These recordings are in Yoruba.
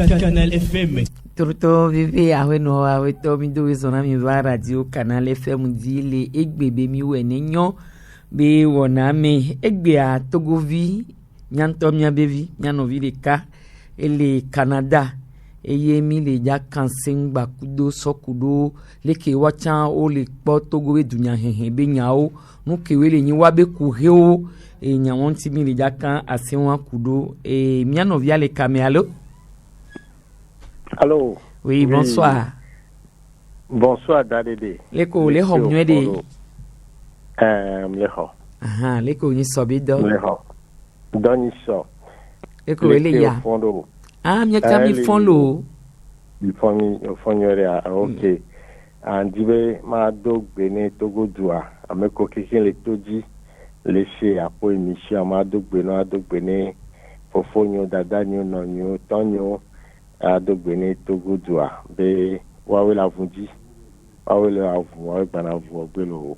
Canal FM. Turto vive aweno aweto mi do zona mi va radio Canal FM dile egbe be mi we nenyo be wona me egbe a Togovi nyanto mia bevi nyanovi de ka ele Canada eye mi le ja kansen gba kudo sokudo leke wacha o le po Togo we dunya hehe be nyao nu kewe le nyi wa be ku he o e nyawon ti mi le ja kan asenwa kudo e mianovi ale kamelo. Allô. Oui, bonsoir. Bonsoir, Dadede. Leko le hom nwede. Leho. Aha, leko ni sobi do. Leho. Doni so. Leko ele ya. Fondo. Ah, mi ka mi fonlo. Il fonyore OK. Andibe ma do gbene Togo dua. Ameko keke le toji lese apo emission ma do gbene fofonyo dadanyo nonyo tonyo adogbene Togo dua be wawe la vundi wawe le avu wawe bana vu ogbelo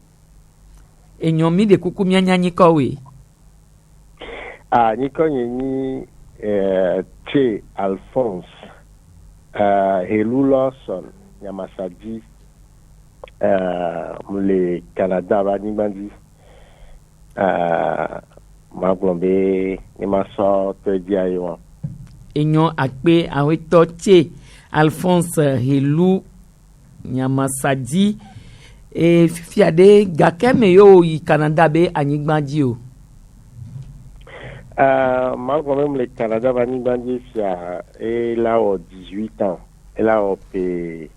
Enyon mi de kuku mi anyanyi ko we ni ko yin Che Alphonse Helu Lawson Yamasadi mule Canada ba ni bandi ma glombe ni ma so to di ayo Enyon akpe aweto Che Alphonse Helu Nyamasadi e fiade gakeme yo yi Canada be anyigbaji o ma quand même le Canada va anyigbaji sia e la o 18 ans et là o pe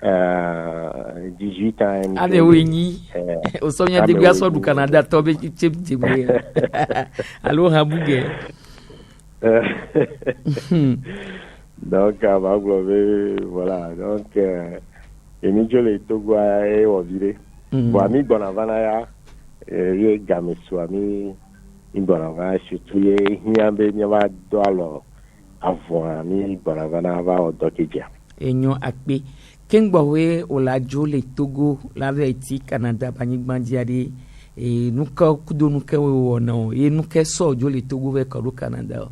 18 ans ade wenyi o so nya de gwa so du Canada to be chepchebe alo habuge donc voilà donc emijo le Togo e ovire bo ami bonavana ya ye gamesu ami bonavana surtout ye hiambe nyawa do alo avon ami bonavana va odokeja enyo akpe kengbo we olajo le Togo la veti Canada banyigbanji ade e nuka kudo nuka we wona o e nuka so jo le Togo we ko Canada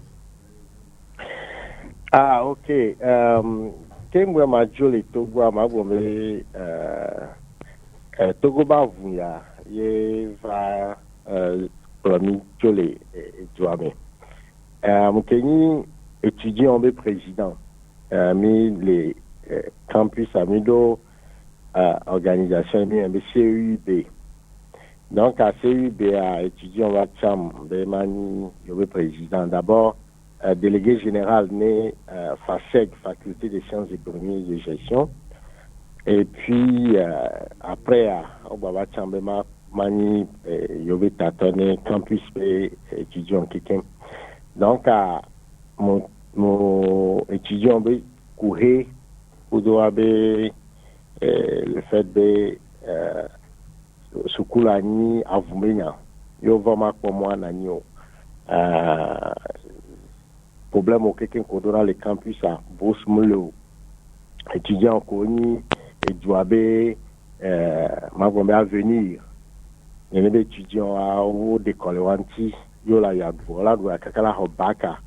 OK. Kengwe majoli Togo magome Togo ba vuya ye va promis joli joame. Mukeni étudiant en président mi les campus amido organisation mi en CUB. Donc à CUB à étudiant va cham de mani le président d'abord délégué général né FASEG, faculté des sciences économiques et de gestion. Et puis après au Baba Chambema mani yobe tatone campus étudiant quelqu'un. Donc mon étudiant be courir pour doit le fait de sukulani avumenya yo vama pour moi nanyo problème au quelqu'un qu'on donne les campus à Bosmolo étudiants connus et Douabé Magombe à venir il y a des étudiants à ou des Kolewanti yo la ya voilà do akakala hobaka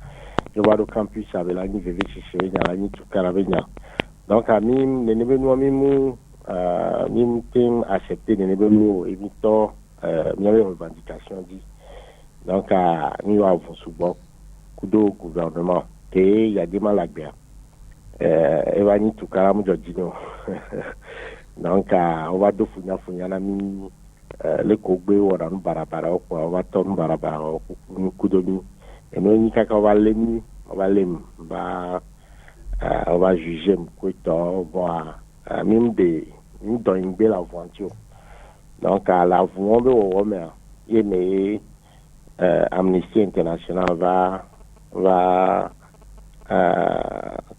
yo va au campus avec la ni VVC na ni tukarabenya donc à mim ne nebenu mimu mim team accepté ne nebenu évito il y avait revendication dit donc à nous avons souvent kudo gouvernement que y a des malagbe evani tukara mu jodino donc on va do funya na mi le kogbe wora nu barabara ko wa to nu barabara ku kudo ni eno ni kaka wa lemi ba on va juger ko to voir même de nous dans une belle aventure donc à la vouon be wo me yeme Amnesty International va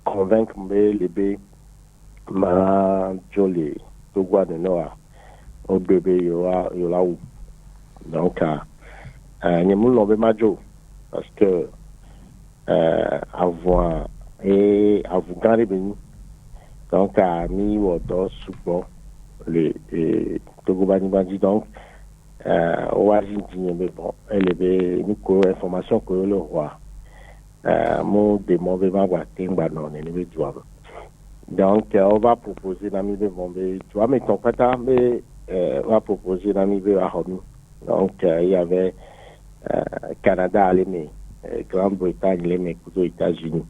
convaincre les bébés ma joli Togo de Noah au bébé yola ou donc ni mon lombe majo parce que avoir et avoir gardé béni donc mi wodo subo les Togo bani donc au Argentine mais bon elle est une information que le roi mon démon va voir timba non ne doit. Donc on va proposer l'ami de Bombay, tu vois mais ton pata mais on va proposer l'ami de Ahomi. Donc il y avait Canada les Grande-Bretagne les aux États-Unis.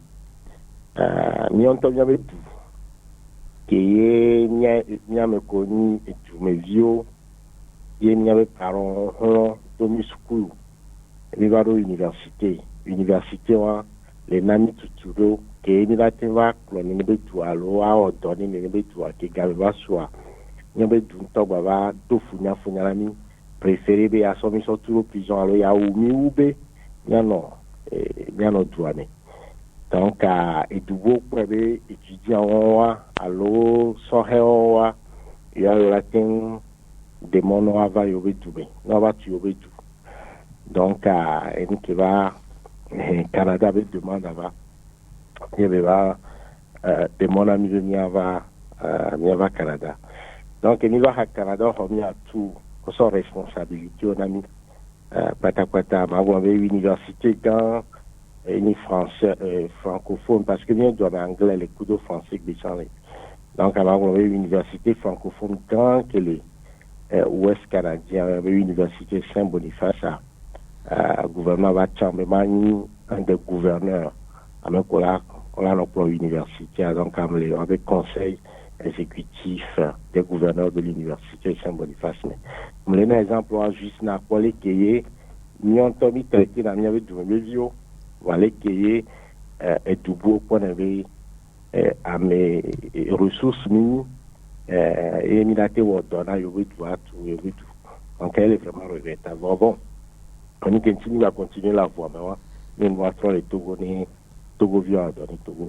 Ni on tombe avec tout. Qui n'y me connu et tout mes vieux, il n'y avait parents Tommy School, Rivaro Université, les Nami Tuturo, qui n'y a pas de l'ennemi tout à l'eau, donner l'ennemi tout à qui gavera soit. Il y avait d'un temps, tout funami, préféré à son mission tout prison à l'eau, ou mi-oube, il y en a douane. Donc, et du beau pour étudiants, alors, sohewa, il y a le latin de mon ava yobedoube, nova tu yobedu. Donc, et qui va, Canada avec demande avant, il y va, de mon ami de Niava Canada. Donc, il va à Canada, on a tout, sans responsabilité, on a mis, pata, ma université dans, ni français, francophone, parce que bien doit anglais, les coups de français qui sont les. Donc, on avait une université francophone quand que les ouest canadiens, on avait une université Saint-Boniface, gouvernement va chambement un des gouverneurs, avec on a l'emploi universitaire, donc avec conseil exécutif des gouverneurs de l'université Saint-Boniface. Mais, un exemple, juste n'a pas les cahiers, ni on t'a mis traité dans le milieu de médias. Voilà qui est tout beau pour arriver à mes ressources minimes et militer au donner tout. Donc elle est vraiment regrettable. Bon, on continue à continuer la voie, mais nous mostrons les Togo vient donner Togo.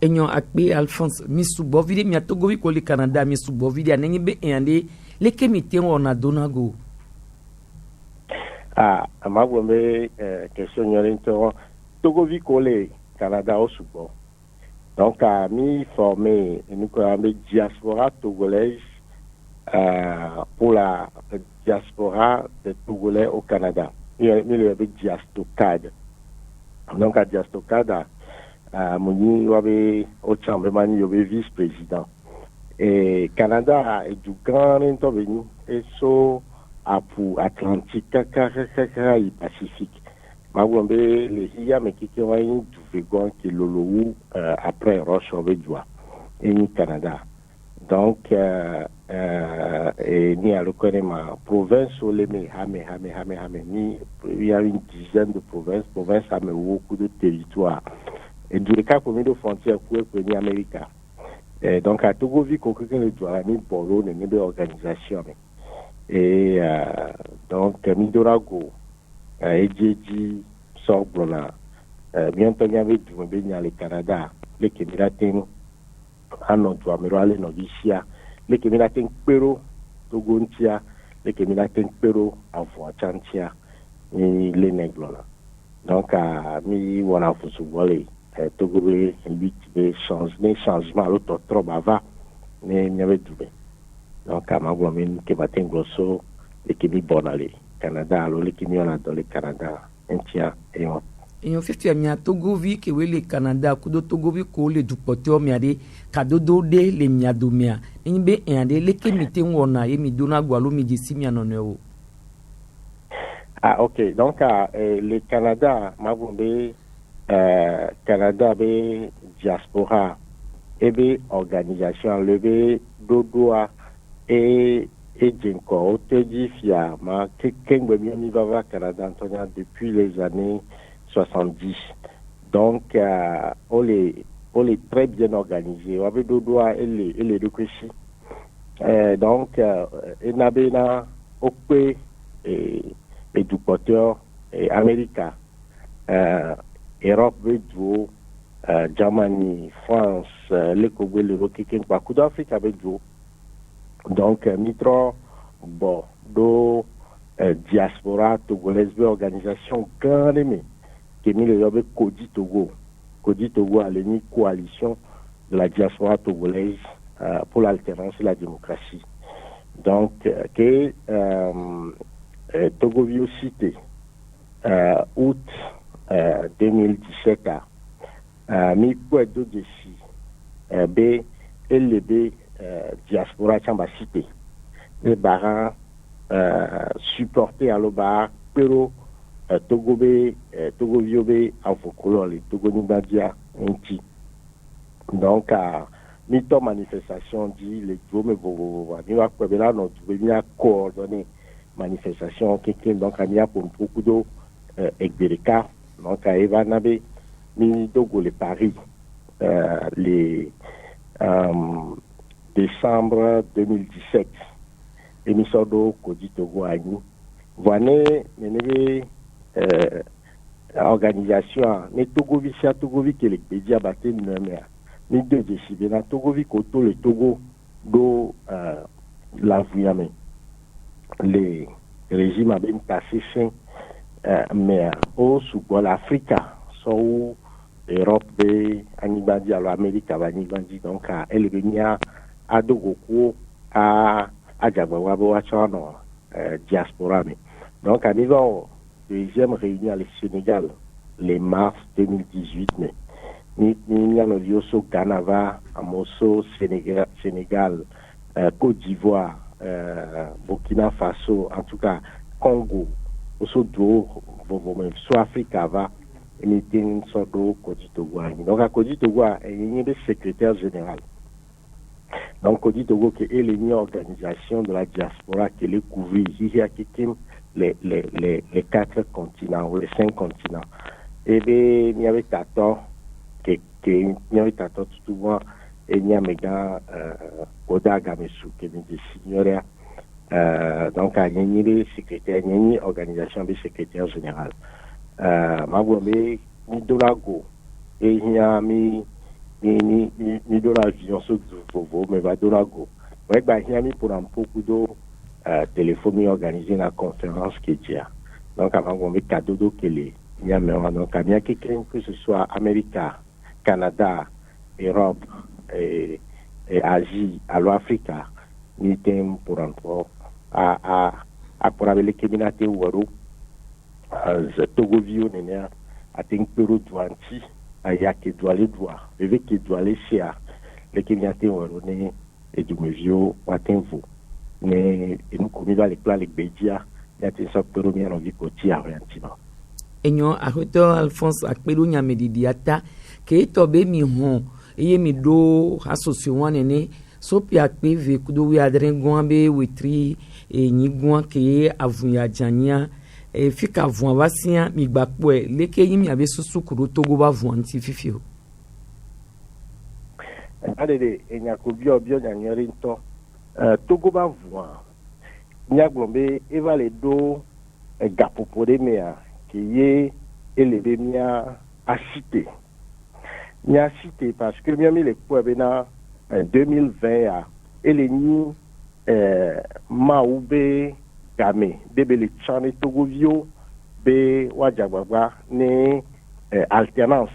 Enyo akpe Alphonse misubo vide mi Togo vi ko le Canada misubo vide anengi be ende le kemite on a donago. Ma question n'yonto Togo vi collé Canada au Soudan. Donc à mi formé nous avons diaspora togolaise pour la diaspora des Togolais au Canada. Il y avait Diastocade. Donc à Diastocade mon y avait au chambement il y avait vice-président. Et Canada est du grand intervenu et so pour Atlantique, Caraïbes, Pacifique. Magombe, les IA, mais qui ont eu du végon qui l'ont après Roche au Védoua et ni Canada. Donc, et ni à le connaître ma province où les ni il y a une dizaine de provinces a beaucoup de territoires. Et du cas combien de frontières pour ni Amérique. Donc, à Togo, vu qu'on le doit ni Bolo, ni des organisations. Et donc, Midorago, Edjeji, Sorblona, bientôt il y avait du le Canada, les Kémiratins, Anotua, Mirale, Novicia, les Kémiratins Pero, Togontia, les Kémiratins Pero, Avoachantia, et les Neglona. Donc, mi wana fusubolé, Togo, lui, des changements, l'autre trop bava, mais il y avait tout bien. Donc, à Magouamine, qui va être grosso, et qui est bon aller. Canada, alors, qui est dans le Canada, entier, et on. Et on fait un Togo vi qui est le Canada, kudo Togo vi ko le du potio miade, kadodo de le miadomia. Inbe et ande le kemite wona e mi dona gwalo mi disi mi anoneo. Ok. Donc, le Canada, Magouambe, Canada, diaspora, et organisation, levé, dodoa, et Djenko, Otedifia, Kengwemi Vava Canada Antonia depuis les années 70. Donc, on est très bien organisé. On avait deux doigts et les deux couchis. Donc, Enabena, Okwe, et du porteur, et Amérique, Europe, Vedjo, Germany, France, le Congo, le Rokikin, beaucoup d'Afrique avec Vedjo. Donc, Mitro, Bordeaux, diaspora togolaise, organisation quand même, qui est mis le Kodi Togo. Kodi Togo a une coalition de la diaspora togolaise pour l'alternance et la démocratie. Donc, Togo Cité, août 2017 mi quoi do desi be LB diaspora chamba cité les barans supporter à l'obar pero Togo Viobe en Fokolole, Togo Nibadia, Inti. Donc, mito manifestation dit les Djome Bobo, nous avons coordonné manifestation qui donc il y a pour beaucoup d'eau Ekbereka, donc à Eva Nabe, Mini Togo les Paris, les décembre 2017, émission d'eau Kodi Togo Agni. Voilà, organisation ne Togovi sia Togovi que les médias battent ni deux décider na Togovi koto le Togo do la viame les régimes avaient passé fin mais au sous l'Afrique so Europe de anibadi à l'Amérique anibadi donc elle venia à Dogoko à Jabawabo à Chano diaspora donc à niveau deuxième réunion au Sénégal, le mars 2018. Ni a Lioso, Canava, Amoso, Sénégal, Côte d'Ivoire, Burkina Faso, en tout cas Congo, aussi soit Afrique va, et était une sorte de Côte d'Ivoire. Donc à Côte d'Ivoire, il y a des secrétaires généraux. Donc Côte d'Ivoire qui est l'union organisation de la diaspora qui est couvert, il y a quelqu'un les 4 continents ou les 5 continents. Et bien, il y avait 14 il y avait 14 tout le monde et il y a méga Oda Gamesu qui est des signores donc il y a des secrétaires, il y a une organisation des secrétaires généraux. Mabouamé, ni Dolago et il y a ni Dolavion sur Vovo, mais va Dolago. Ouais, bah il y a mis pour un peu d'eau. Téléphonie organisée la conférence qui est là. Donc, avant qu'on mette cadeau d'eau qu'il y a maintenant, donc, il y a quelqu'un que ce soit Amérique, Canada, Europe et Asie, à l'Afrique, ni thème pour entrer à pour avoir les communautés ou Togo Vio, à Tinkpero Douanti, à Yaki Douale Doua, avec qui Douale Sia, les communautés ou et du Mevio, ou à Tinvo. Mais nous commis les plans les bédia il y a des sortes de premières envie côtier orientement et nous à Alphonse akpelu nyamedidiata ke tobe mi hon eye mi do association nene so pi akpe ve kudo wi adren gwanbe wetri e ni gwan ke avunya jania e fika vuan vasia mi gbapò e leke yi mi ave susu kuro Togo ba vuan ti fifio adede enyakobio bio nyanyori nto Togo ba voix Niaglombe eva le do gapopore mea qui est élevé mia a cité parce que mia mi le poebena 2020 ele ni maube game bebe le chane Togo vio be wajagwagwa ne alternance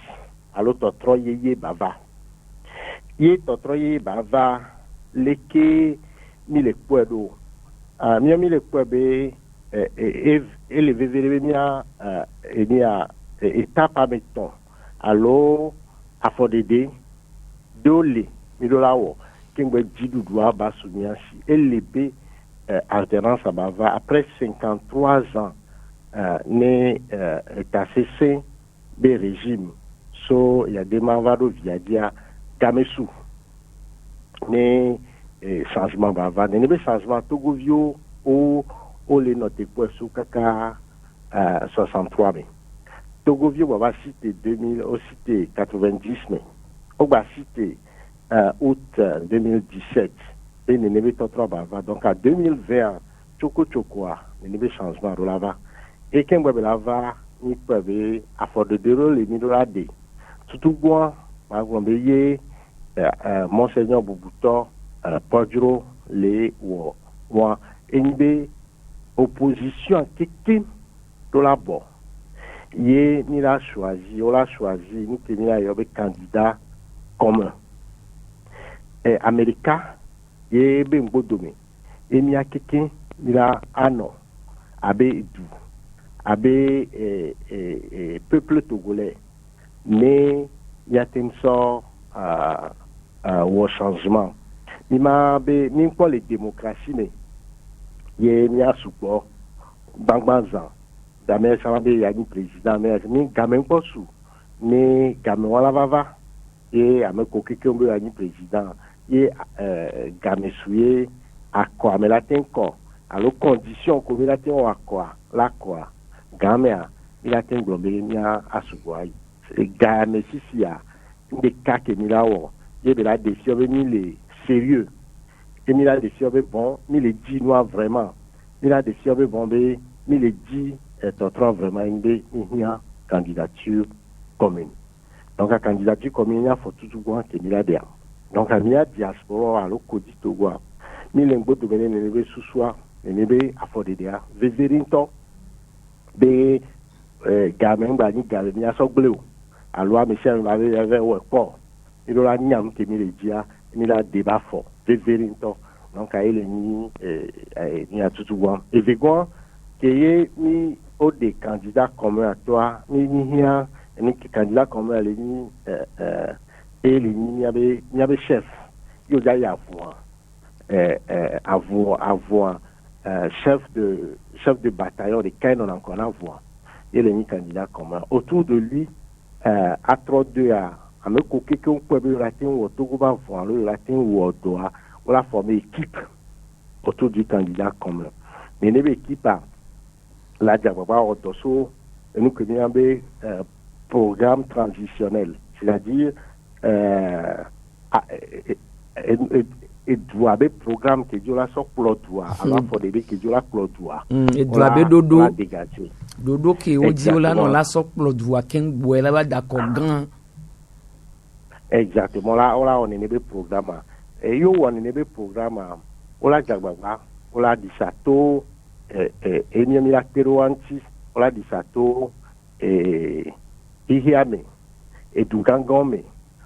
à l'autre troyeye bava ye totroye bava leke mi le puedo mi le puebe ele vevere mia etapa meton allo afodede dole mi do lawo kengbe didudua basumiasi elebe alternance abava après 53 ans ne cessé des régimes so il y a des manvado viadia Gamesu ne changement bava ne be changement Togo vio o les notes pour sous kaka 63 mais Togo vio va citer 2000 au cité 90 mais au va citer août 2017 et ne be trop bava donc à 2020 choko ne be changement rolava et quand be lava ni peut afford de les midolade surtout quoi Magwambeye, Monseigneur Boubouton, Podro, les ou NB, opposition quelqu'un de la bord. Yé, ni l'a choisi, ni tenir à yobe candidat commun. Et Américain, yé ben bodome. Et ni a quelqu'un, ni l'a anon, abe edu. abe peuple togolais mais il y a une sorte au changement mima be min ko les démocratie ne ye mi asupo bangbanzan dame sama be ya ni président mais mi gamen ko su ni gamen wala bava et ameko keke mbe ya ni président ye gamen suye akwa me la tenko alo condition ko me la ten akwa la kwa gamen il a ten glombe mi asupo ai gamen sisia de kake mi lawo ye be la défi ni les sérieux et il a des surveillants bon il les dit noir vraiment il a des surveillants bon mais il les dit est vraiment une candidature commune donc la candidature commune il faut tout voir que il a des donc il y a diaspora à l'autre Togo il est beau de venir ne sous soi ne be affordé dia vezerinto be gamin ba ni gamin ya so gleu alors Michel avait ouais quoi il a niam que il dit il a débat fort vezerinto donc il est ni a tout voir et vegan que ni au des candidats communs à toi ni candidat commun ni et il y avait chef il y a avoir chef de bataillon de Kain on encore avoir il est ni candidat commun autour de lui à 32 à me coquer qu'on peut le latin ou Togo va voir le latin ou doit on a formé équipe autour du candidat commun mais une équipe la diababa au dosso nous connaissons un programme transitionnel c'est-à-dire et doit avoir programme que Dieu la sort plodoa alors faut des que Dieu la plodoa et doit avoir dodo qui au Dieu là non la sort plodoa ken boela ba d'accord grand exactement là on est des programme et yo on est des programme on la diababa on la dit ça to et ni la peruanti on la dit ça to et ihiame et dugangome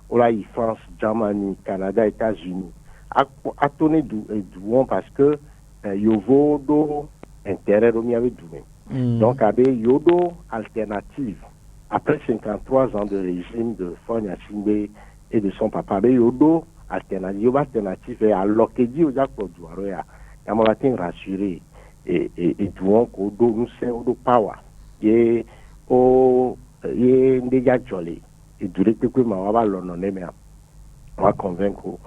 on la France Germany Canada États-Unis a tourné du parce que yovo do intérêt do mi avait doué donc avec yodo alternative après 53 ans de régime de Fonya Simbe et de son papa avec yodo alternative et alors que dit au Jacob Douaro ya m'a rassuré et douon ko do nous c'est do power et o ye ndega jolé et duré que ma va l'honorer mais on va convaincre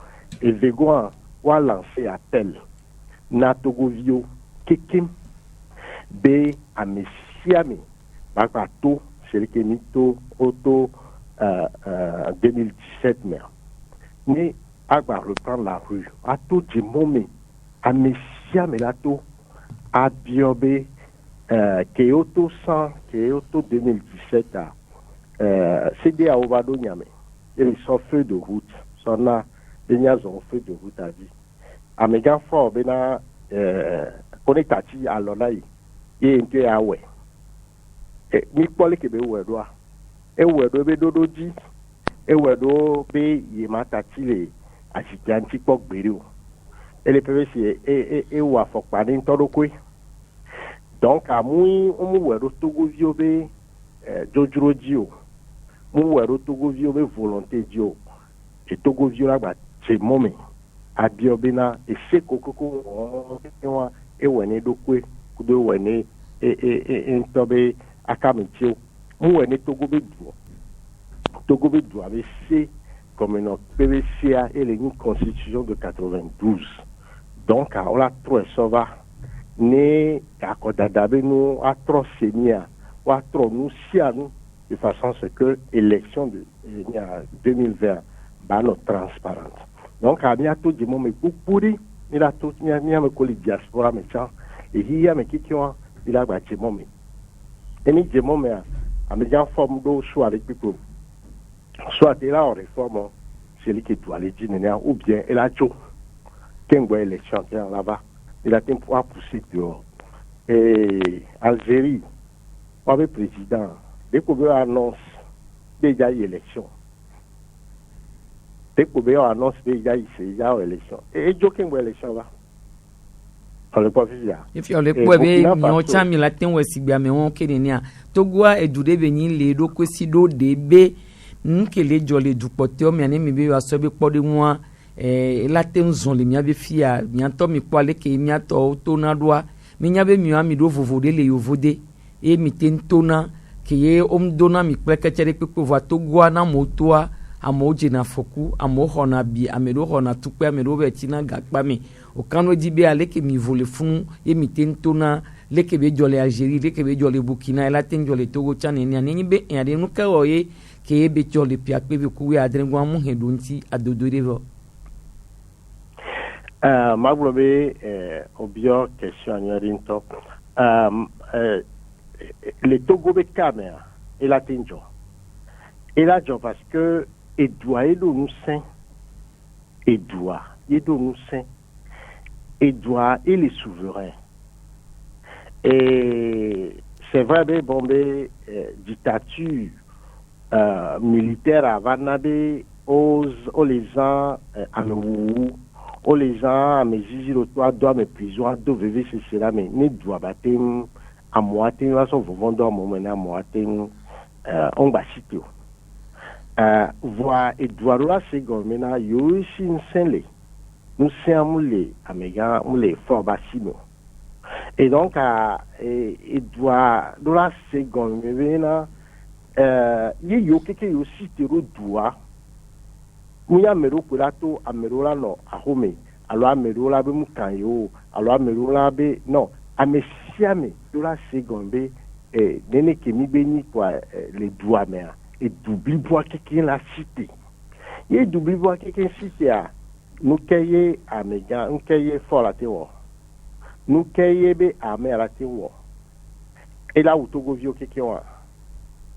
et Vegoan a lancé appel na Togovio Kekim be a Messiame Bakato c'est que nito auto 2017 mais a reprendre la rue a tout du moment a Messiame lato a biobé Kyoto 2017 c'est à Ovado Niame et son feu de route son a ont fait de route à vie. À mes gars forts, bena connectati à l'onaï et un peu à ouais. Et mi pole que be ouedoa. Et ouedo be dodo di. Et ouedo be yematati le ajitanti pok berio. Et les PVC et ou a fok panin todo kwe. Donc à mou ouedo togo vio be jojuro dio. Mou ouedo togo vio be volonté dio. Et togo vio la bat c'est moment à biobina et c'est coco et wene do kwe kudo wene et tobe akamitio mu wene togo be do avec c'est comme une PVCA et les constitution de 92 donc on la trop sauva ne akodadabe nous a trop senia ou a trop nous sianu de façon ce que élection de 2020 ba no transparente. Donc, à bientôt, du moment où pourri, il a tout mis à me coller diaspora, mais ça, et il y a mes qui ont, il a battu mon mais. Et ni du moment, à mes gens forment d'eau, soit avec people, soit là, on réforme, c'est lui qui doit aller dire, ou bien, il a tout, qu'un bois élection, là-bas, il a été pour pousser dehors. Et Algérie, on avait président, dès qu'on annonce déjà l'élection, dès qu'on annonce déjà l'élection. Et joking pour l'élection là. On le pas via. If you le po be nyo chami la ten we sigba me won kede ni a. Togwa edude be ni le do kwesi do de be nkele jole du pote o mi ani mi be wa so be pode won la ten zon le mi abi fia mi anto mi po ale ke mi ato to na doa mi nya be mi ami do vovode le yovode e mi ten tona ke ye dona mi pe kechere pe po va togwa na motoa amo jina foku amo hona bi amero hona tukpe amero be tina gakpa mi o kanu dibe ale ke mi vole fun e mi tentona leke be jole Algérie leke be jole Burkina ela ten jole Togo chane ni ani be en ade nuka oye ke be jole pia pe be ku we adren gwa mu hedonti adodorevo maglobe obio question nyarinto le Togo be camera et la tenjo et là parce que et doit et nous saint et doit nous saint et doit et les souverains et c'est vrai ben bombé dictature militaire à Vanabe aux les gens à nous aux les gens à mes zizi le toit doit me prison do vivre c'est cela mais ne doit battre à moitié là son vendre à moment à moitié on va citer voix et doit là c'est gouvernement yo ici n'sele nous sommes les améga les fort bassino et donc et doit là c'est gouvernement yo keke yo citer doit muya mero kurato amero la no ahome alo amero la be mukanyo alo amero la be non amesiame dola segombe nene kemi beni kwa les doigts mais et doubli bois quelqu'un la cité et doubli bois quelqu'un cité a nous kaye amega nous kaye fort la tewo nous kaye be ame la tewo et là où Togo vio quelqu'un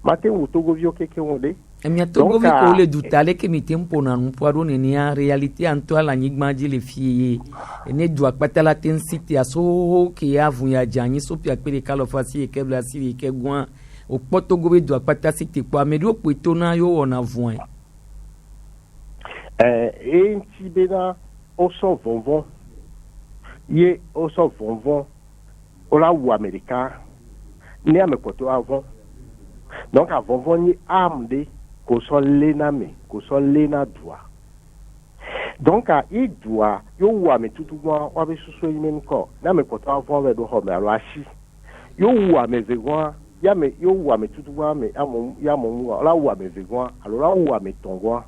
matin où Togo vio quelqu'un de Emia Togo vi ko le dutale ke mi tempo na npoado ne ni a reality anto ala nyigmaji le fie ene dua patala ten city aso ke ya vun ya janyi so pia pele kalofasi e kebla siri ke gwan o Togo be dua patala city po amedo po na yo ona vun e ntibena o so vonvon ye o so vonvon o la ou america ne ame poto avant donc avant vonvon ni arme ko so lena me ko so lena doa donc il doit yo wa me tutu wa be susu yimen ko na me poto avon we do ho me alo ashi yo wa me vegon ya me yo wa me tutu wa me amon ya mon la wa me vegon alo la wa me tongo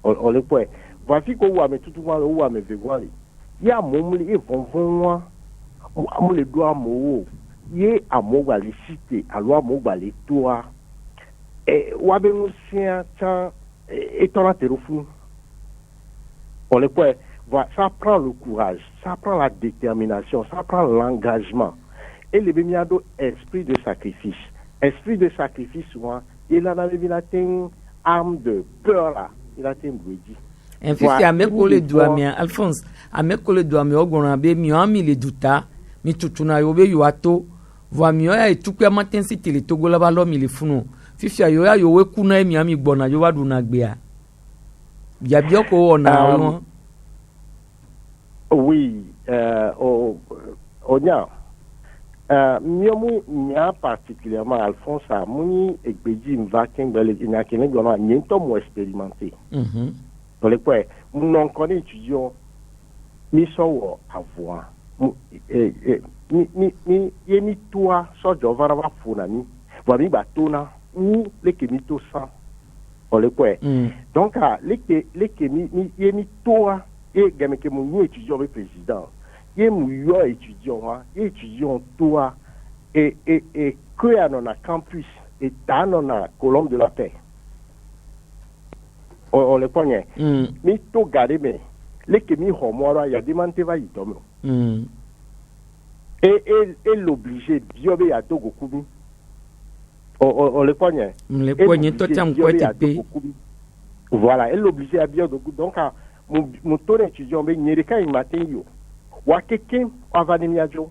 o le po voici ko wa me tutu wa me vegon li ya mon li e vonvon wa mo le do amo ye amo wa li cité alo amo wa li toa wabe musien tan étant terrofu on le peut voir ça prend le courage ça prend la détermination ça prend l'engagement et le bemiado esprit de sacrifice souvent il en avait la ten arme de peur là il a ten bredi en fait ameko le doa mi Alphonse ameko le doa mi ogona be mi ami le duta mi tutuna yo be yo ato voa mi ya etukwa matin city le Togo la ba lo mi le funu fifia yo ya yo we kuna emi ami gbona yo wadu na gbe a ya bi oko ona won oui onya miomu nya particulièrement Alphonse a muni egbeji mvakin bele ina kene gbona nyento mo expérimenter dans les points non connaît étudiant mi so avoir ni yemi toi so jo vara va funani va mi batona ou les kémito sans on le quoi donc les kémi yemi toi et game que mon étudiant le président yemi yo étudiant toi et que à notre campus et dans notre colombe de la paix on le connaît mais to garder mais les kémi homora ya demandé va y tomber et l'obliger biobe ya Togo kubi on le poignait. Le poignait tout en quoi tu voilà, elle l'obligeait à bien donc mon taux d'étudiant ben n'érika il matin yo. Wa quelqu'un avanemiajo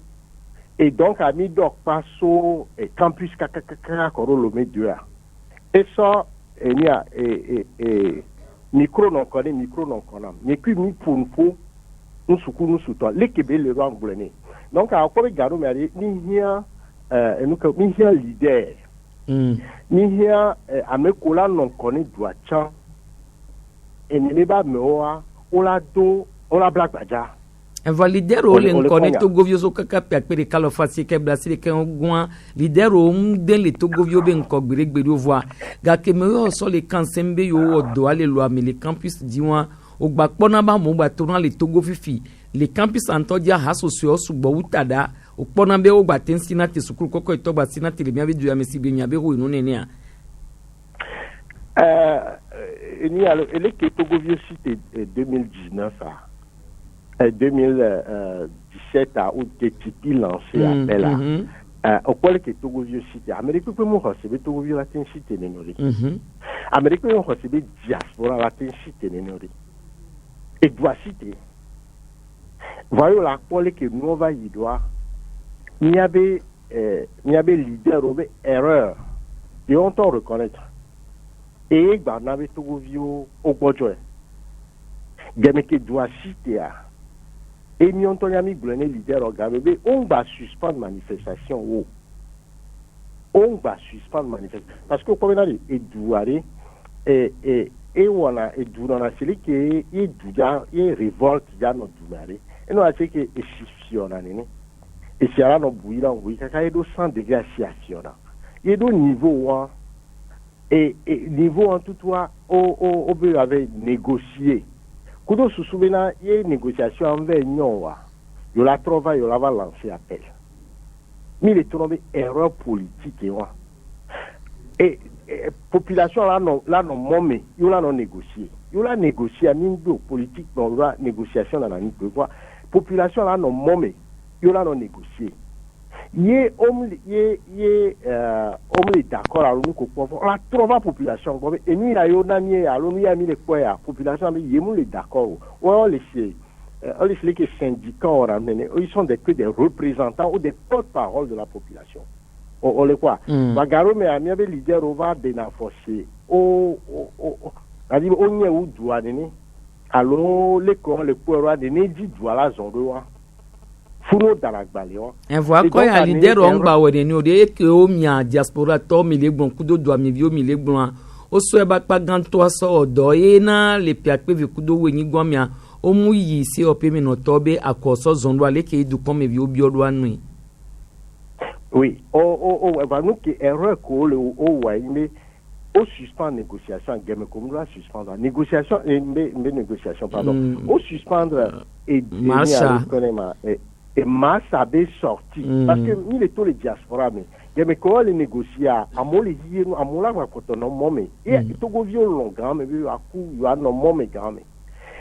et donc a mis donc passo campus kakaka korolo medua. Et ça il y a micro non connaît. Ni ku mi pour nous suku nous souto. Les kebe le rang blene. Donc à quoi regarder mais ni hier nous que ni hier leader ni hier amekola non connaît droit chan et ne ba meoa on la black baja leader o le connaît to govio so kaka pe kalo fasi ke brasile ke ngwa leader o den le to govio be nko gbere voir ga ke me so le kansembe yo do ale lo ami le campus diwan o gba pona ba mo gba to ran le togo fifi le campus antodia hasoso sugbo utada o pona be o gba tensina te sukuru koko to gba sina te le mia be du amesi be nya be ro inu nene a ni alors ele ke togo vieux cité 2019 2017 à où Titi lancé appel là au point que Togo vieux cité Amérique peut mon recevoir Togo vieux la cité nénori Amérique peut mon recevoir diaspora la cité nénori et doit citer voyons la point que nous va y doit il y avait leader ou erreur et on t'en reconnaître et bah n'avait Togo vieux au bourgeois Gameke doit citer et nous on a mis Blené leader au Gabébé, on va suspendre manifestation. On va suspendre manifestation. Parce que comme on a dit, et douaré, et on a celui qui est douaré, et révolte, il y a notre douaré. Et nous a dit que et si on a né. Et si on a notre bouillant, oui, quand il y a 200 degrés association. Il y a deux niveaux, et niveau en tout cas, on peut avait négocié. Kudo susubena ye négociation envers union wa yo la trova yo la va lancer appel mi le trompé erreur politique et population là non momé yo la non négocier à mingo politique dans la négociation dans la nuit quoi population là non momé yo la non négocier ye homme d'accord alors nous comprend la trova population et ni la yo na mi alors ni a mi le quoi population mais yemu le d'accord on les que syndicats ont ramené ils sont des représentants ou des porte-parole de la population on le quoi bagaro mais ami avait leader on va dénforcer a dit on y ou doit ni alors les corps le pouvoir de ne dit voilà zondo funo daragbaleo en voit quoi ya leader on gba wede ni o de ke o mia diaspora to mi le gbon kudo do mi bi o mi le gbon o so e ba pa gan to so odo e na le pia pe vi kudo we ni gbon mia o mu yi se o pe mi no to be akoso zondo ale ke du kon mi bi o bi odo anu oui va nous que erreur ko le o wa ni au suspend négociation game comme doit suspendre négociation négociation pardon au suspendre et marcha et Massa avait sorti parce que il est tous les diaspora mais il y a quoi les négocier à mon les yeux à mon là quand on moment et tout go violon grand mais à coup il y a non moment grand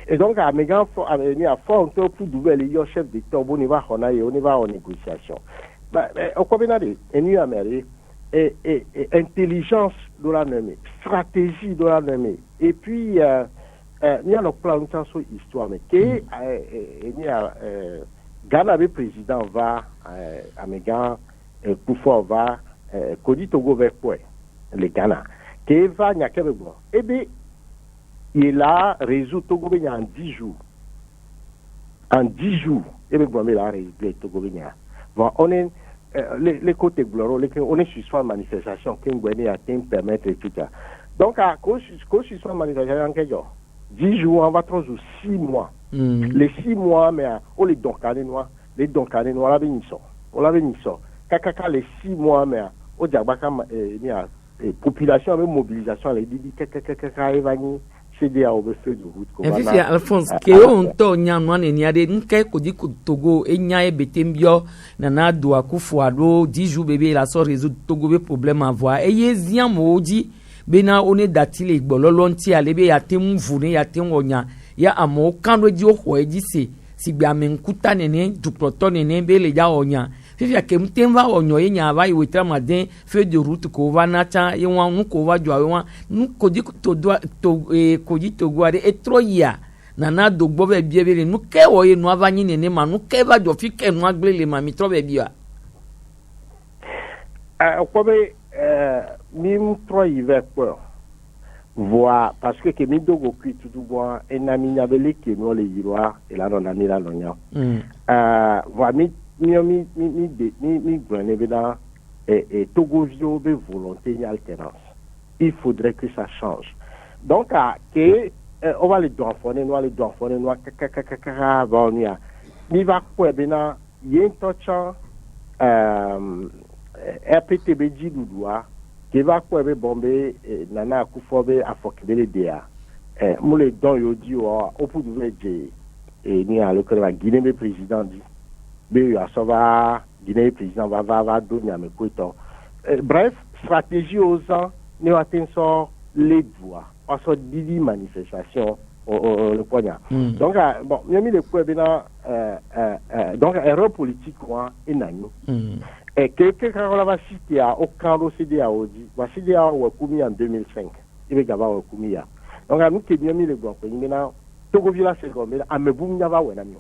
et donc à mes grands à fond pour double les chef d'état on y va on y va en négociation bah au combien et nous américain et intelligence de la nommer stratégie de la nommer et puis il y a le plan de histoire mais que il y a Ghana le président va à Megan pour va Kodi Togo vers quoi le Ghana que va n'y a que bon et bien il a résout Togo en 10 jours et bien bon il a réglé Togo bon on est les côtés glorieux on est suspend manifestation qui ngwene a team permettre et tout ça donc à cause suspend manifestation en quel jour 10 jours on va 3 ou 6 mois les 6 mois mais on les doncane noirs la bénisson on la bénisson kaka les 6 mois mais au diabaka ni a population avec mobilisation les dit kaka evani céder au feu de route comme ça Alphonse que on to nyanwa ne niade nke kodi Togo enya e betembio na do akufo ado 10 jours bébé la so résoudre Togo be problème avoir et yezian moji bena one datile igbololo nti alebe ya temu vune ya tenwonya ya amo kando di o eji se si bia menkuta nene dukroto nene be le ja onya fifi akem temva onyo ye nya va iwetra maden feu de route ko va na cha ye wan nu ko va jo awan nu ko di to do to ko di to guare e troya na do gbo be biebele nu ke wo ye nu avanyi nene ma nu ke va jo fi ke nu agbele ma mi tro be bia ko be mim troy vers peur voir parce que mi dogo qui tout voir et na mi nyabele que nous les yiroa et là on a mis la lonya voir mi mi gouverner bena et Togo vio be volonté ni alternance. Il faudrait que ça change. Donc on va les douanfonner, bonia. Mi va quoi bena yen tocha RPTB Dudua qui va quoi be bombe nana akufobe afokibele dia. Moule don yodi o pour veje et ni à l'occasion Guinée le président dit be ya sova Guinée président va donner à mes poitons. Bref, stratégie aux gens ne atteint les voix parce que didi manifestation le poignard. Donc bon, il y a mis le quoi bena donc erreur politique quoi et nani. Et quelqu'un quand on va citer au camp CDAO dit va CDAO commis en 2005 il va gaba commis ya. Donc nous qui bien mis le bon quoi maintenant Togo villa c'est comme mais amebu nyava wenamio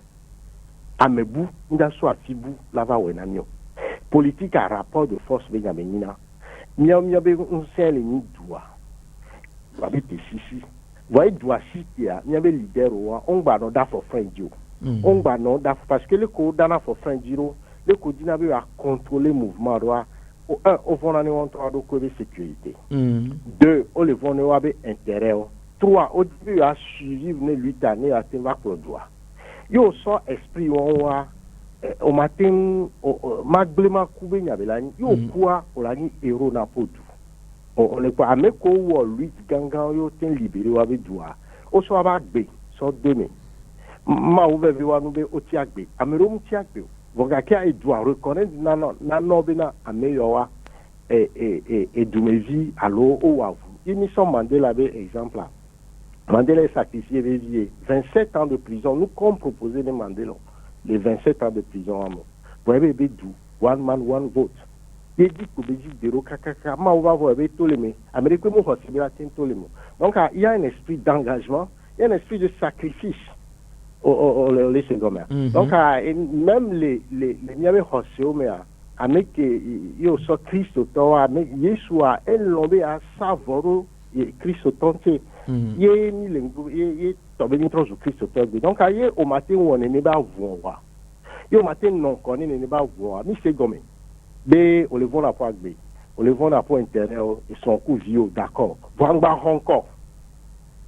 amebu nda so afibu lava wenamio politique à rapport de force benjaminina mia be un sel ni doa va be sisi voyez doa cité mia be leader on gba no da for friend jo on gba no da parce que le ko dana for friend jiro le ko dina be à contrôler mouvement roi au fond on a trois de sécurité deux on le vont avoir intérêt. 3. Au début, a suivi une lutte à Tenva Klodoa. Yo so esprit au matin, maglema koube nyabelani, yo quoi, on l'a dit héros na potu. On est pas avec quoi lutte gangan yo ten libéré ou avec doa. O so avec B, so demain. Ma ouve viwa nube o tiagbe. Amero mu tiagbe. Voga kia e doa reconnaître na nobena ameyowa et dumevi allo o wavu. Ini son Mandela be exemple là. Mandela est sacrifié, 27 ans de prison. Nous, comme proposé de Mandela, les 27 ans de prison, vous voyez, one man, one vote. Il dit que vous avez kakaka, ma va voir tous les mots. Américains, vous avez tous les mots. Donc, il y a un esprit d'engagement, il y a un esprit de sacrifice les secondaires. Donc, même les miabe hoseo, mais avec yo so Christo, avec Yeshua, elle l'ombe à savoro Christo tonte. Ye ni lengo ye tobeni trozo Christo tobe. Donc aye au matin on ne ba voa. Ye au matin non connaît ne ba voa. Mi se gome. Be on le vend la pointe be. On le vend la pointe intérieur et son coup vieux d'accord. Vangba encore.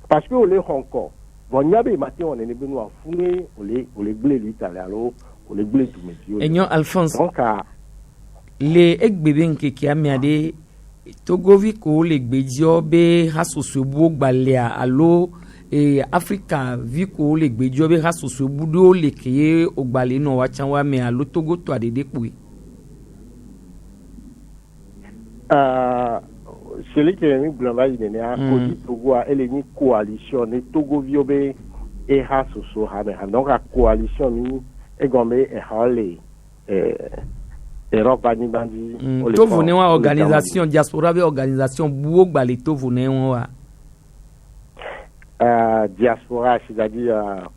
Parce que on le encore. Bon yabe matin on ne be no afune on le blé l'Italie alors on le blé tout monsieur. Enyo Alphonse. Donc les egbeben qui a miade Togovi ko le gbedio be hasosobu gbalea alo Africa vi ko le gbedio be hasosobu do le keye ogbale no wa chanwa me alo Togo to adede pou. Celui qui est venu global il a côté Togo elle est une coalition ne Togo viobe et hasoso ha donc la coalition ni e gombe e hale Bani bandi. To vone wa organisation diaspora be organisation buo gbale to vone wa. Diaspora c'est-à-dire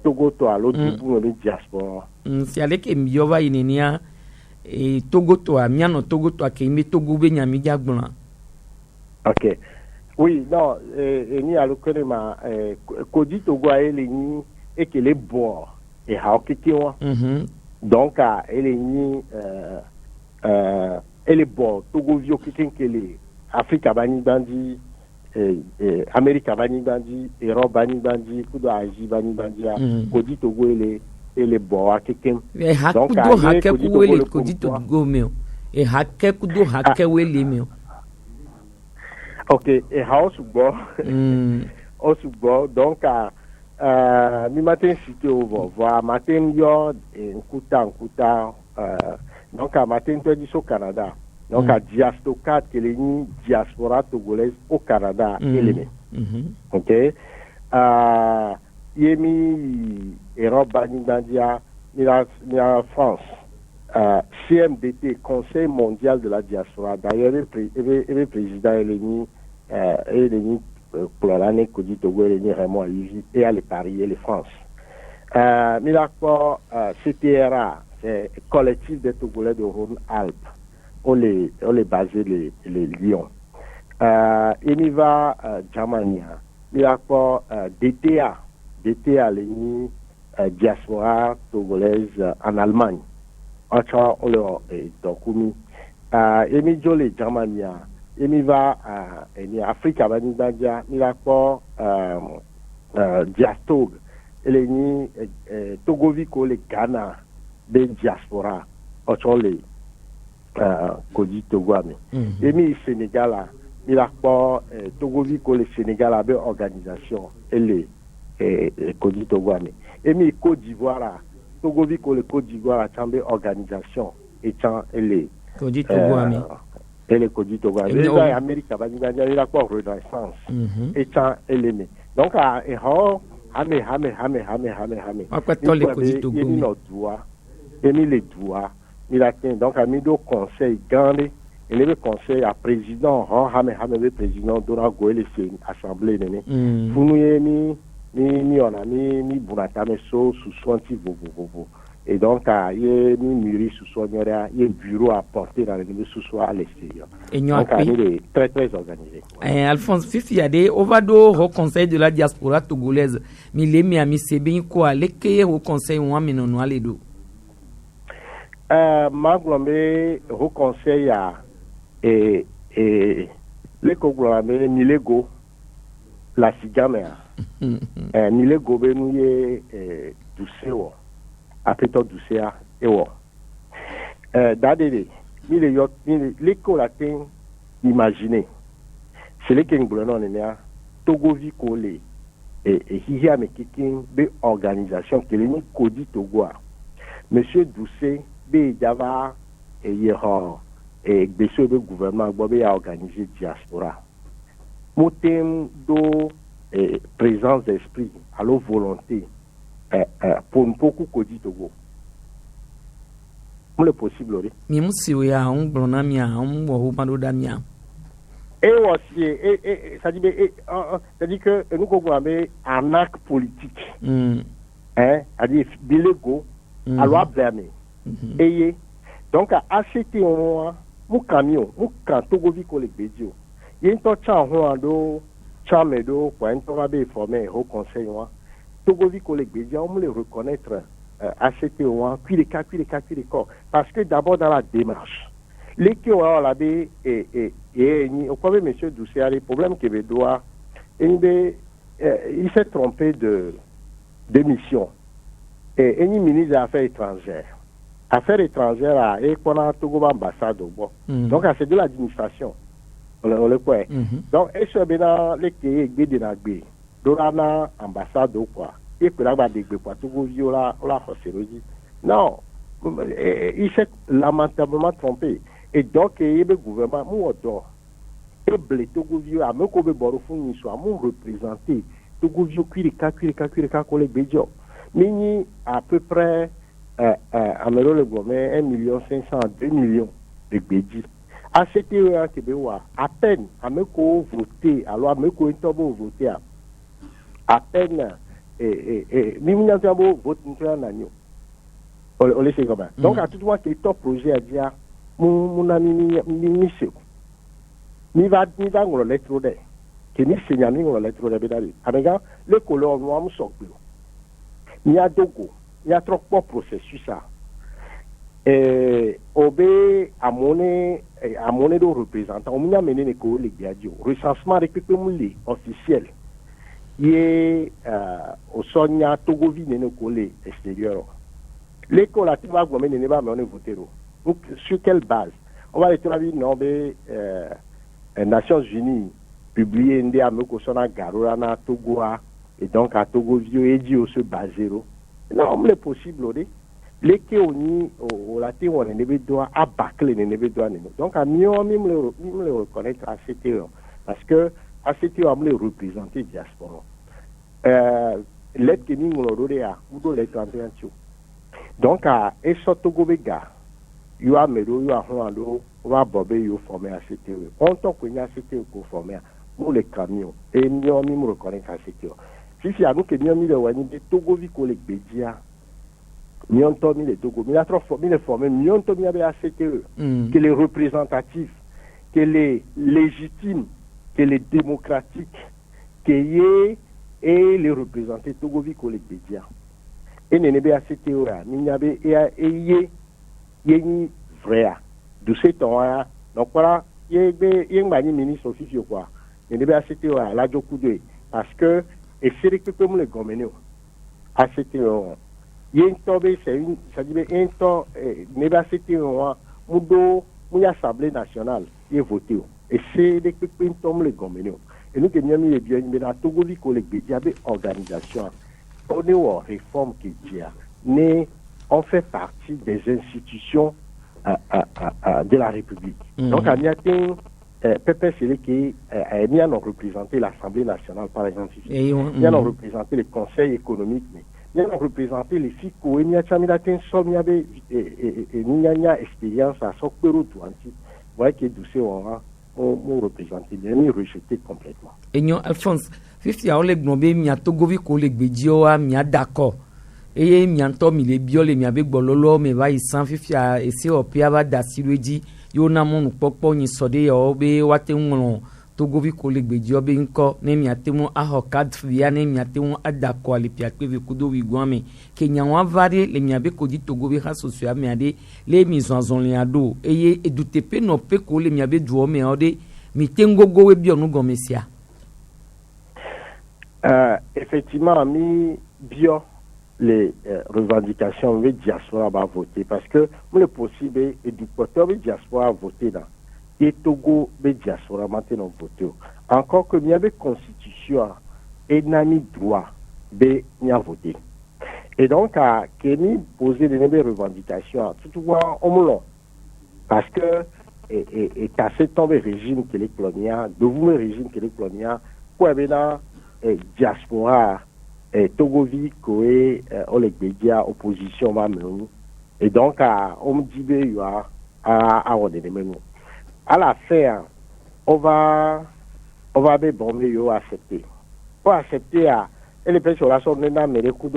Togo to a l'autre bout de diaspora. Si avec Mbiova inenia et Togo to a miano Togo to a kemi Togo be nyami jagbon. OK. Oui, non, ni a le ma Kodi Togo a eleni et que les bois et ha okitiwa. Donc, elle est bonne. Togo vio quelqu'un qui est Afrique bani bandi, Amérique bani bandi, Europe bani bandi, Kudo Asie bani bandi. Kodi Togo elle est bonne. Quelqu'un. Donc, Kudo elle Kodi Togo meo. Et hakke Kudo hakke wele meo. Ok. Et house bon. House bon. Donc mi matin cité au voir matin yo nkuta donc à matin tu dis au Canada donc à diaspora que les diaspora togolaise au Canada élément OK yemi Europe bandia la France CMDT Conseil mondial de la diaspora d'ailleurs le président Eleni pour l'année que dit Togo et vraiment et à les Paris et les France. Milakpo CTRA, c'est collectif des Togolais de Rhône-Alpes. On les basé les Lyon. Eniva Germania. Milakpo DTA les diaspora togolaise en Allemagne. Acha on le dokumi emi jole Germania emi va eni Africa ba ni badia mi la po diastog ele ni Togovi ko le Ghana de diaspora acha le kodi Togoami emi Sénégal mi la po Togovi ko le Sénégal be organisation ele kodi Togoami emi Côte d'Ivoire Togovi ko le Côte d'Ivoire chambe organisation étant ele Kodi Togoami ele Kodi Togoami les Américains va dire il a quoi renaissance étant ele donc hame quoi toi les Kodi Togoami emi le doigt il a donc ami do conseil gandé et le conseil à président hame le président dona goele c'est assemblée nene funu ni on a ni bunata me so sous sointi vovo et donc il y mûri sous soignera il y a bureau à porter dans le niveau sous soi à l'extérieur donc il est très très organisé Alphonse Fifi ade ovado au conseil de la diaspora togolaise mi le mi ami sebe ko le ke au conseil wa menono aledo maglombe au conseil a et le koglombe ni lego la sigamea ni le gobenu ye douceo apeto doucea ewo dadede ni le yo ni le ko latin imaginer c'est le ken glono nenia Togovi ko le hihi ame kikin be organisation que le ni kodi Togo monsieur Doucet be java yeho beso be gouvernement bo be a organiser diaspora motem do présence d'esprit, alors volonté, pour beaucoup Kodi Togo. C'est possible, oui. Mais monsieur, il y a un bon ami, un bon ami. Et aussi, ça dit que nous avons un acte politique. C'est-à-dire, bilego, alors blâmer. Et donc, acheter un camion, un Togovi collègue. Il y a un temps Chamedo, pour un temps formé au conseil, Togovi collègue, on le reconnaître, acheter au puis parce que d'abord dans la démarche, les qui ont la baie au premier monsieur Doucet, les problèmes qu'il doit, il s'est trompé de mission. Et un ministre des Affaires étrangères. Affaires étrangères, et qu'on a Togo ambassade au bois. Donc, c'est de l'administration. On le quoi donc et ce bena les qui est na gbe dorana ambassade quoi et que là va de gbe quoi tout viola la hoseroji non il s'est lamentablement trompé et donc il le gouvernement mu odo et blé Togo vio a me ko be boro fun ni so amu représenter Togo vio kwirika ko le bejo mini à peu près amelo le gouvernement 1,5 million 2 millions de beji ACTE Québécois, à peine, à me voter, alors à me voter, à peine, nous avons voté un agneau. On le sait comment. Donc, à tout moment, que ton projet a dit, mon ami, ni va on le lettre de, que ni signalé on le lettre de bédali. Avec le colon, nous avons sorti. Il y a Dogo, il y a trop de processus, ça. Obé à mon de représentant, on a mené les collègues radio. Recensement récupéré officiel. Il est au Sonia Togovi n'est collé extérieur. L'école a tout va mener les on est voté. Donc, sur quelle base? On va les travailler dans les Nations Unies, publier une des Amekosona Garorana Togoa, et donc à Togovio et dit au se baser. Non, c'est possible, les qui ont au latin on ne doit abattre ne doit donc à mieux même le reconnaître à CTE parce que à CTE on le représenter diaspora l'aide que nous le rodea ou de l'aide en donc à Esotogobega you a medo you a hondo va bobé you formé à CTE on tant que a CTE pour former pour les camions et nous même reconnaître à CTE si à nous que nous mis le wani de Togovi collègue Bedia Myontomi les Togo, il a trop formé les formés, Myontomi avait ACTE, qu'elle est représentatif, qu'elle est légitime, qu'elle est démocratique, qu'elle est et les représenter Togovi collègue Bédia. Et n'est pas ACTE, il n'y avait yeni vrai de ce temps là donc voilà yengba ni ministre officiel quoi ne debe accepter la jokudo parce que et c'est que comme le gomeno accepter yentobe c'est une ça dit un temps ne debe accepter mudo muya assemblée nationale y voter et c'est que comme le gomeno et nous que nous bien mais dans Togo vi collègue il y avait organisation on est en réforme qui dit né on fait partie des institutions de la République. Donc, il y a Pépé Sélé qui a bien représenté l'Assemblée nationale, par exemple. Il a représenté le Conseil économique, il a représenté les FICO, il y a une expérience à Sokpero Touanti. Vous voyez que doucet, on représenté, il est rejeté complètement. Et nous, Alphonse, Fifi a olé gnobé, mi a togovi collègue Bédio, mi a d'accord. Et mi anto mi le biole mi avec bololo me va isan Fifi a ese opia va da sireji yo na mo npopo ni sode yo be wate nwo togovi collègue Bédio be nko ne mi atemu ahokad fia ne mi atemu adako ale pia pe kudo wi gwame kenya wa vari le mi abe kodi togovi ha social me ade le mi zonzon le ado eye edutepe no pe ko le mi abe duo me ode mi tengogo we bi onu gomesia. Effectivement mi bio les revendications de diaspora va voter parce que le possible et du côté de diaspora voter dans et Togo de diaspora maintenant voter encore que il y avait constitution et n'ami droit de n'y voter et donc à Kenny poser des revendications tout voir au parce que et casser tomber régime que les coloniaux de vous le régime que les coloniaux pour avoir diaspora Togovi Koé Oleg Bédia opposition va mener et donc on me dit il y a à la fin on va bomber yo accepter pour accepter et les personnes là sont maintenant mais les coups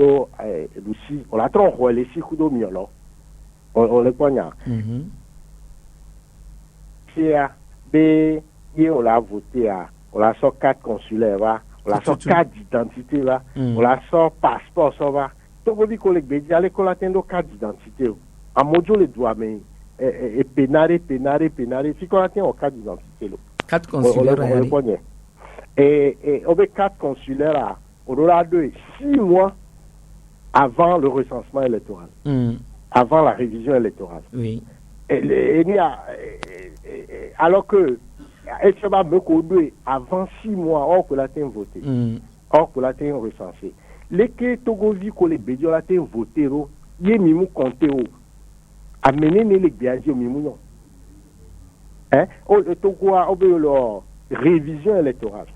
Lucie on la tronc les six coups miolo on le poignard c'est b on l'a voté on la sort 4 consulaires va on la sort carte d'identité là, on la sort passeport ça va. Donc on dit collègue Bédia l'école atteindre carte d'identité. En mojo les doigts mais et pénaré si qu'on atteint carte d'identité là. Carte consulaire et on veut carte consulaire on aura 6 mois avant le recensement électoral. Avant la révision électorale. Oui. Alors que et ça va me coder avant 6 mois or que la ten voté or que la ten recensé les que Togovi que les Bédio la ten voté ro yé mimu compté o amener les biaji mimu non le Togo a obéi leur révision électorale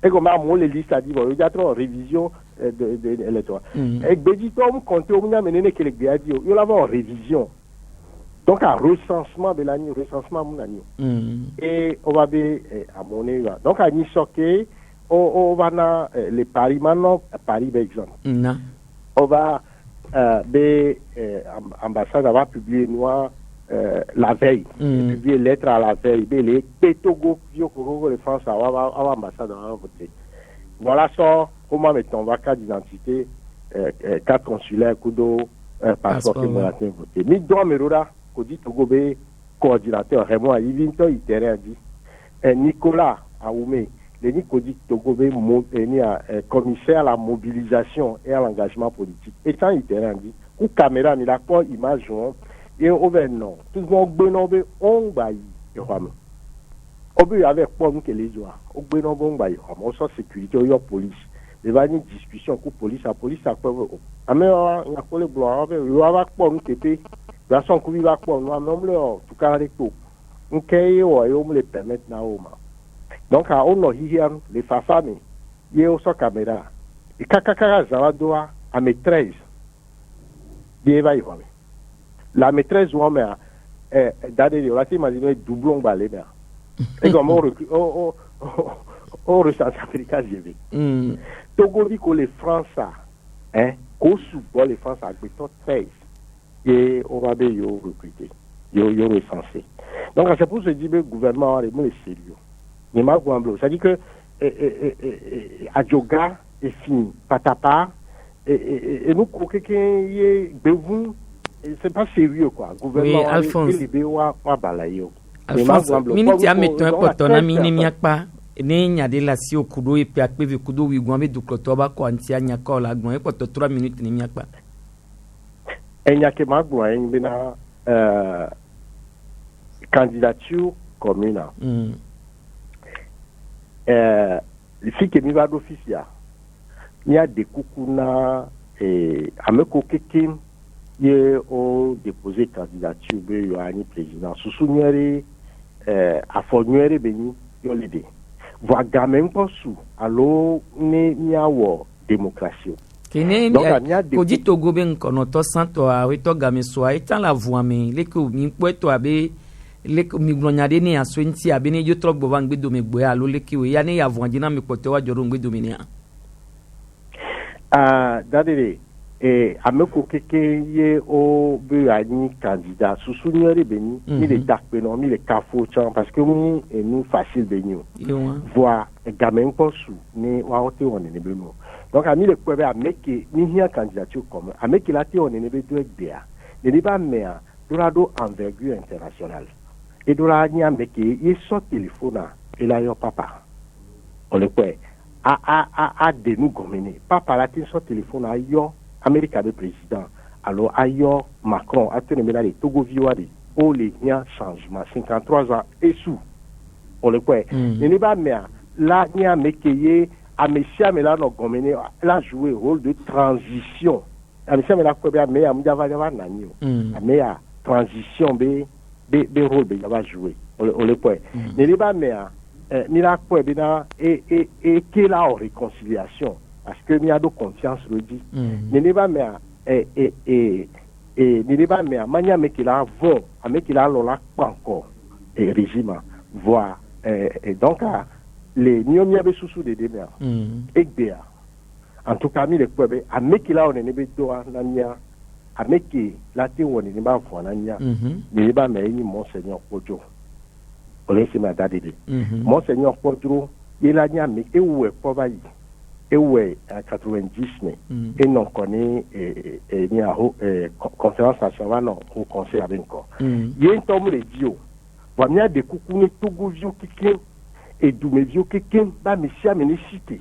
et comme moi les listes a dit bon il y a trop révision de électorale et Bédio tom compté o amener que les biaji yo la va en révision. Donc, un recensement de l'année, recensement de l'année. Et on va à mon avis. Donc, à Nisoké, on va dans les paris maintenant, Paris, par exemple. On va, l'ambassade va publier noir la veille. Publier lettre à la veille. Les Pétogo, les France, à l'ambassade va voter. Voilà ça, comment mettons, on va carte d'identité, carte consulaire, kudo, passeport, que vous avez voté. Mais dans Meroura, Kodi Togobe, coordinateur, Raymond Alivinto, il terrain dit, Nicolas Aoumé, le Nikodi Togobe, commissaire à la mobilisation et à l'engagement politique. Et tant il terrain dit, ou caméra, il a pas image, et au non, tout le monde, on va y avoir. Obe avec quoi nous que les jours, au Benon Bombaï, on sort sécurité, il y a police. Il va y avoir une discussion avec la police à quoi. Ah, mais on a collé blanc, il va y avoir quoi nous que la son couille va quoi nous même le tout cas avec tout on caille ou on les permettre na oma donc on a hier les familles il y a aussi caméra et kakaka ça doit à maîtresse bien va y voir la maîtresse ou mais d'aller la team imaginer doublon balé bien et comme on ressent africain j'ai vu Togo dit que les français qu'au sous les français à béton 13 et on va bien recruter, recensé. Donc c'est pour se dire que le gouvernement est sérieux. Mais ma guamblo, ça dit que Adjoga est fini, patapa, et nous croyons qu'il y a besoin c'est pas sérieux quoi. Gouvernement Alphonse. Il wa balaye. Alphonse, minute ya meto important na mini miakpa ne nyade la si okudo e pe akpe kudo wi gwan be du kloto ba ko anti anya ko la gwan e poto 3 minutes ni miakpa. Enya ke magwa en bina candidature commune. Le fi ke mi va d'office ya. Il y a des kukuna ameko kekin ye o déposé candidature be yo ani président susunyere afonywere beni yo lede voa gamen posu alo ne miawo démocratie kene ko di Togo be nkono to santo a we to game so a etan la voa me le ko mi poeto abe le ko mi glonyade ne aso nti abe ne yo tro gbo ba ngbe do me gbo alo le ki we ya ne ya voa dina me pote wa joro ngbe do me ne dadere ameko keke ye o be ani candidat susunyere beni mi le dakpe no mi le kafo chan parce que mi nous facile beni voa gamen posu ne wa ote woni ne benu donc ami le kwebe ameke ni hia candidature comme ameke la te woni ne be do egdea ne ba mea dorado envergure internationale et dora ni ameke ye so téléphone et la yo papa on le kwe a de nous gomene papa la tin so téléphone a yo Amérique de président alors ayo Macron a tenu mais là les Togo viwade o les nia changement 53 ans et sous on le quoi ne ba mais là nia mekeye a monsieur mais là no gomene la jouer rôle de transition a monsieur mais là ko ba mais am java nani mais a transition be rôle be va jouer on le quoi ne ba mais ni la ko be na et que la réconciliation parce que il y a de confiance le dit ne ba mais ne ba mais manya me qui la vont avec qui la lola pas encore et régime voit et donc les nyomia be susu de demia ekbea en tout cas mi le kwebe avec qui la on ne be do nanya avec qui la te woni ne ba fo nanya ne ba mais ni monseigneur Kojo on laisse ma date monseigneur Kojo il a nya me e wo e po ba yi ewe 90 ne et non connaît ni a conférence nationale non au conseil avec encore yen tom le dio va mia de kuku ne Togo vio kikin et du me vio kikin ba monsieur menicité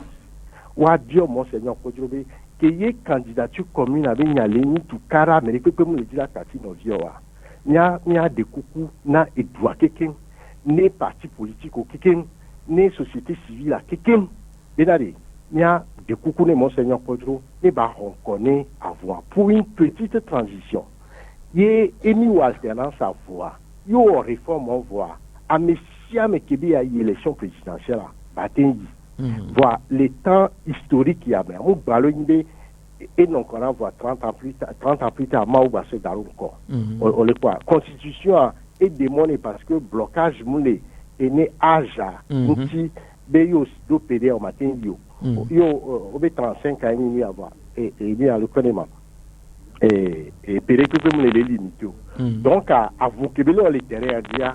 wa bio monseigneur Kodrobe que y candidature commune avec nyale ni tout kara mais que comme le dit la tati no vio wa nya de kuku na edwa kikin ne parti politique au kikin ne société civile à kikin benade il y a des coucou de monseigneur Kodro et bah on connaît avoir pour une petite transition il y a une alternance à voir il y a une réforme à voir à messia me kebi à élection présidentielle batengi voir les temps historiques il y a mais on balonde et non qu'on a voir 30 ans plus tard maouba se dans encore on le quoi constitution est démonée parce que blocage moulé est né aja outil beyo do PD au matin yo obe 35 ans ni avoir et il a le connaissement et PD que me les limite donc à vous que le terrain dia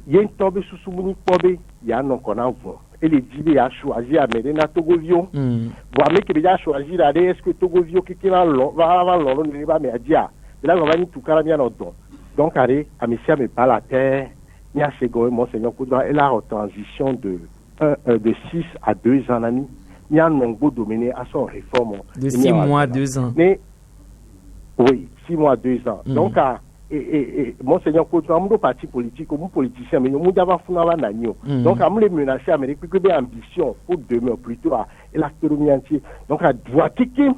yen tobe susumuni pobe ya non qu'on envoie et les dit a choisi à mener na Togo vio voir mais que déjà choisi là est-ce que Togo vio qui va lo ne va me dia là on va ni tout cara bien ordon donc allez à monsieur me pas la terre ni a second monseigneur Koudra et la transition de 6 à 2 ans ami il y a un nombre dominé à son réforme de 6 mois 2 ans mais oui 6 mois 2 ans donc monseigneur Koudra mon parti politique comme politicien mais nous devons faire la nanio donc à me menacer Amérique que des ambitions pour demain plutôt à l'économie entière donc à doit quitter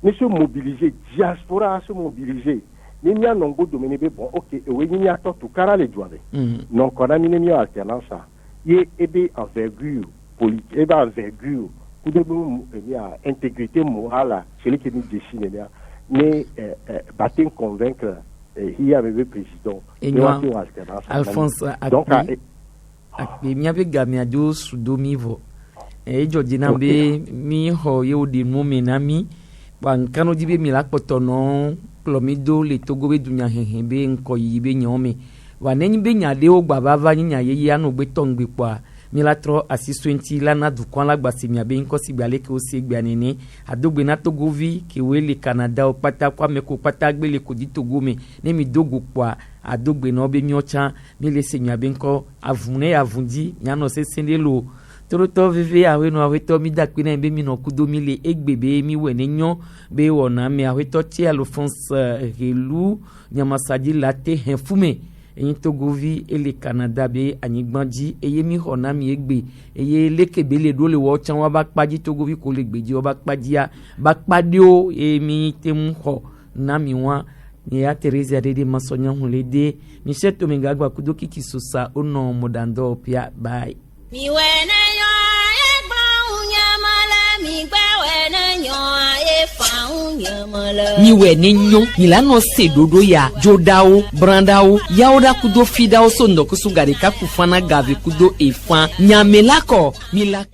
mais se mobiliser diaspora se mobiliser il y a un nombre dominé bon ok oui il y a tout cara les doigts donc on a mis une alternance ça et envergure politique et envergure pour de intégrité morale celui qui nous dessine mais battre convaincre il y a le président et Alphonse donc mi avait gagné do sudomivo et jodina be mi ho ye odi mo menami ban kanu dibe mi la potono plomido le Togo be dunya henbe nko yibe nyome wa nenyi be nyade o gbaba va nya ye ya no gbe tongbe kwa milatro asiswenti lana dukwan la gbasi miabe inko sigbale ke osi gbanene adogbe na togovi ke wele Canada o pata kwa meko pata gbele ko di togome ne mi dogo kwa adogbe na obe miocha mi lese miabe inko avune avundi nyano se sendelo Toroto vive aweno aweto mi dakpina be mi no kudomi le egbebe mi wene nyon be wona mi aweto ti Alphonse Relu nyamasadi late henfume eyin Togovi ele Canada be anyigbanji eye mi hona mi egbe eye lekebe le do le wo chan wa ba paji Togovi ko le gbeji o ba padia ba padio emi temu ho na mi wa ni ya Teresa de masonya hulede mi sheto mingagwa kudoki kisusa ono modando pia bye mi wena yo e gba unyamala mi gba wena yo e fa unyamala mi wene nyo milano sedodo ya jodao brandao yaoda kudo fidao sondo kusugare ka kufana gave kudo efa nyamelako mila